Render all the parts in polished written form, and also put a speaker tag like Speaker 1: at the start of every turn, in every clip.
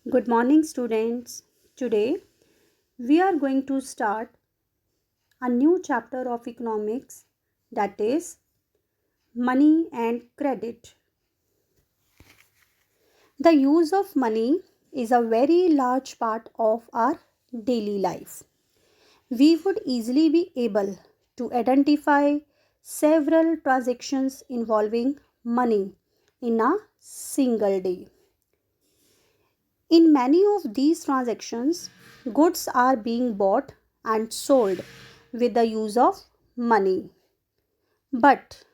Speaker 1: Good morning, students. Today we are going to start a new chapter of economics, that is money and credit. The use of money is a very large part of our daily life. We would easily be able to identify several transactions involving money in a single day. In many of these transactions, goods are being bought and sold with the use of money. But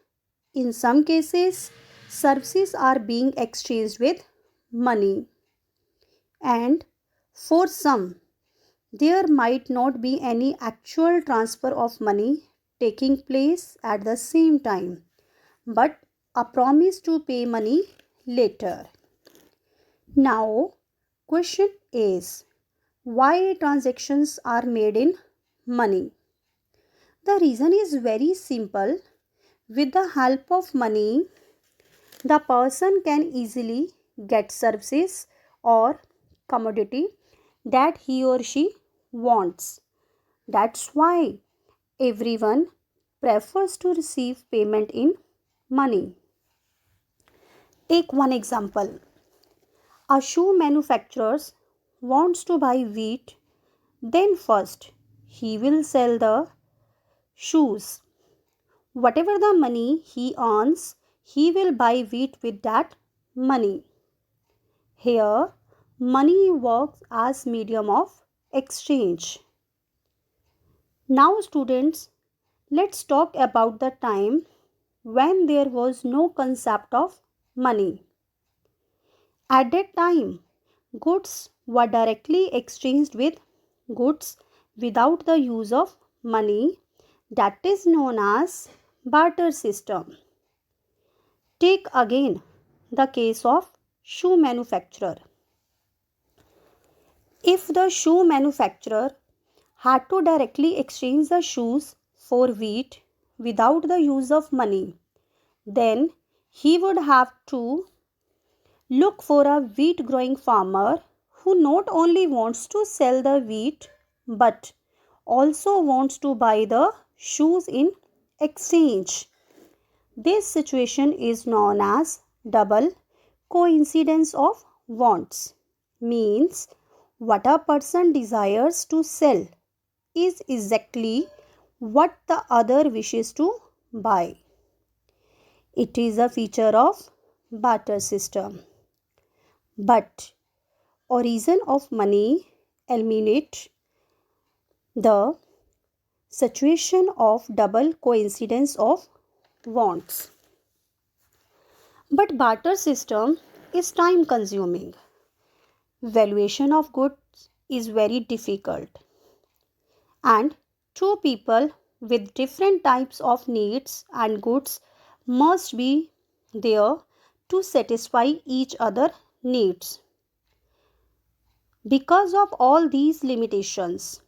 Speaker 1: in some cases, services are being exchanged with money. And for some, there might not be any actual transfer of money taking place at the same time, but a promise to pay money later. Now, question is, why transactions are made in money? The reason is very simple. With the help of money, the person can easily get services or commodity that he or she wants. That's why everyone prefers to receive payment in money. Take one example. A shoe manufacturer wants to buy wheat, then first he will sell the shoes. Whatever the money he earns, he will buy wheat with that money. Here, money works as medium of exchange. Now students, let's talk about the time when there was no concept of money. At that time, goods were directly exchanged with goods without the use of money. That is known as barter system. Take again the case of shoe manufacturer. If the shoe manufacturer had to directly exchange the shoes for wheat without the use of money, then he would have to look for a wheat growing farmer who not only wants to sell the wheat but also wants to buy the shoes in exchange. This situation is known as double coincidence of wants. Means what a person desires to sell is exactly what the other wishes to buy. It is a feature of barter system. But origin of money eliminate the situation of double coincidence of wants. But barter system is time consuming. Valuation of goods is very difficult. And two people with different types of needs and goods must be there to satisfy each other needs. Because of all these limitations,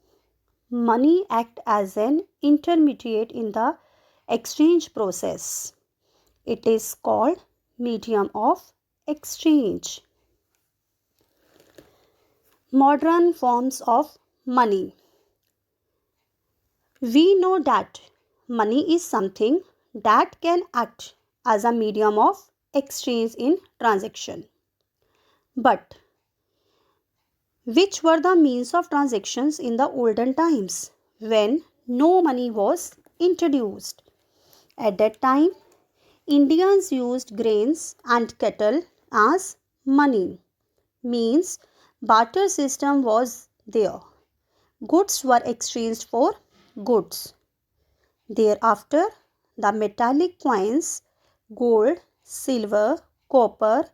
Speaker 1: money acts as an intermediate in the exchange process. It is called medium of exchange. Modern forms of money. We know that money is something that can act as a medium of exchange in transaction. But which were the means of transactions in the olden times when no money was introduced? At that time, Indians used grains and cattle as money. Means barter system was there. Goods were exchanged for goods. Thereafter, the metallic coins, gold, silver, copper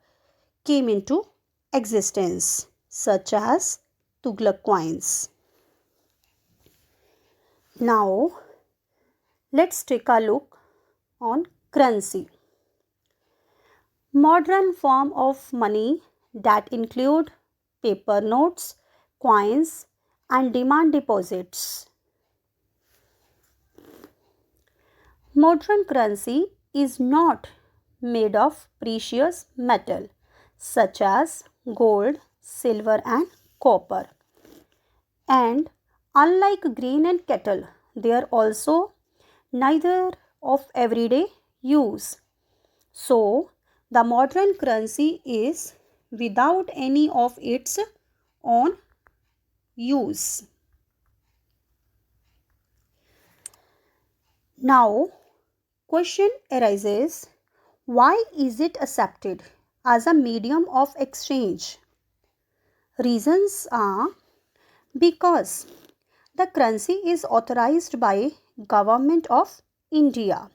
Speaker 1: came into existence, such as Tughlaq coins. Now, let's take a look on currency. Modern form of money that include paper notes, coins, and demand deposits. Modern currency is not made of precious metal such as gold, silver and copper. And unlike grain and cattle, they are also neither of everyday use. So, the modern currency is without any of its own use. Now, question arises, why is it accepted as a medium of exchange? Reasons are because the currency is authorized by Government of India.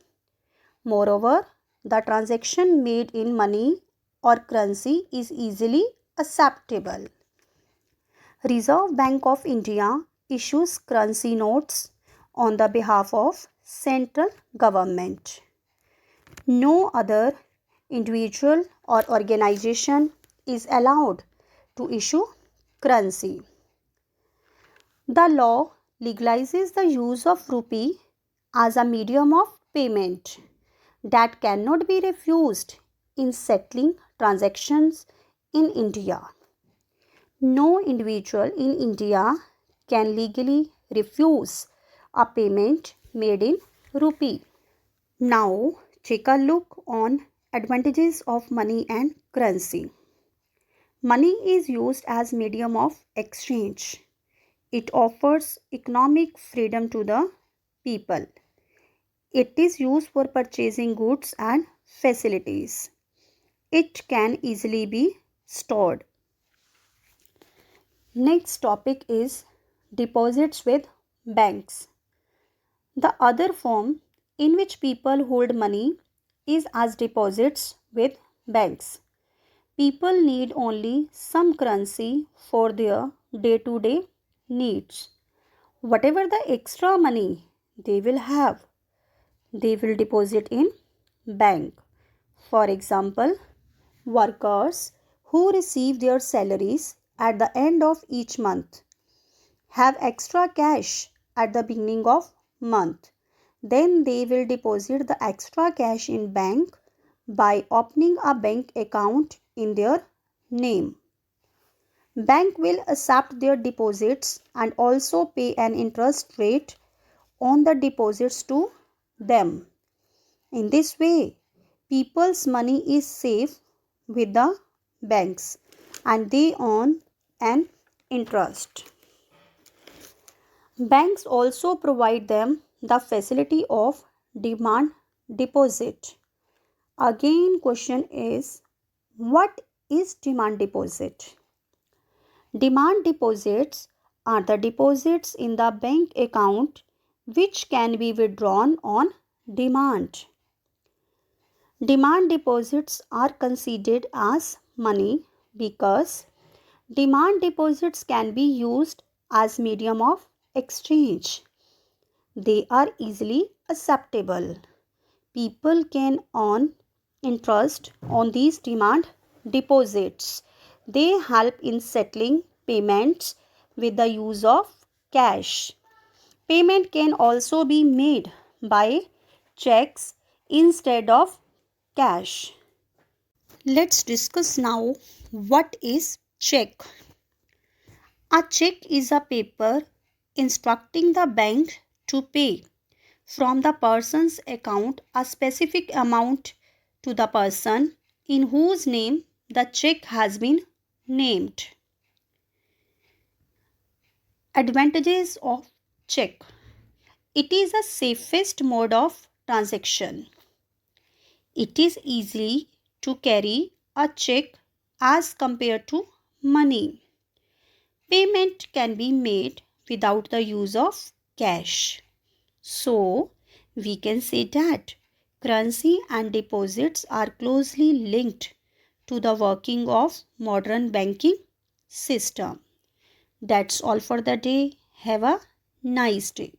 Speaker 1: Moreover, the transaction made in money or currency is easily acceptable. Reserve Bank of India issues currency notes on the behalf of central government. No other individual or organization is allowed to issue currency. The law legalizes the use of rupee as a medium of payment that cannot be refused in settling transactions in India. No individual in India can legally refuse a payment made in rupee. Now, take a look on advantages of money and currency. Money is used as medium of exchange. It offers economic freedom to the people. It is used for purchasing goods and facilities. It can easily be stored. Next topic is deposits with banks. The other form in which people hold money is as deposits with banks. People need only some currency for their day-to-day needs. Whatever the extra money they will have, they will deposit in bank. For example, workers who receive their salaries at the end of each month have extra cash at the beginning of month. Then they will deposit the extra cash in bank by opening a bank account in their name. Bank will accept their deposits and also pay an interest rate on the deposits to them. In this way, people's money is safe with the banks and they earn an interest. Banks also provide them the facility of demand deposit. Again, question is, what is demand deposit? Demand deposits are the deposits in the bank account which can be withdrawn on demand. Demand deposits are considered as money because demand deposits can be used as medium of exchange. They are easily acceptable. People can earn interest on these demand deposits. They help in settling payments with the use of cash. Payment can also be made by checks instead of cash. Let's discuss now what is check. A check is a paper instructing the bank to pay from the person's account a specific amount to the person in whose name the check has been named. Advantages of check. It is the safest mode of transaction. It is easy to carry a check as compared to money. Payment can be made without the use of cash. So, we can say that currency and deposits are closely linked to the working of modern banking system. That's all for the day. Have a nice day.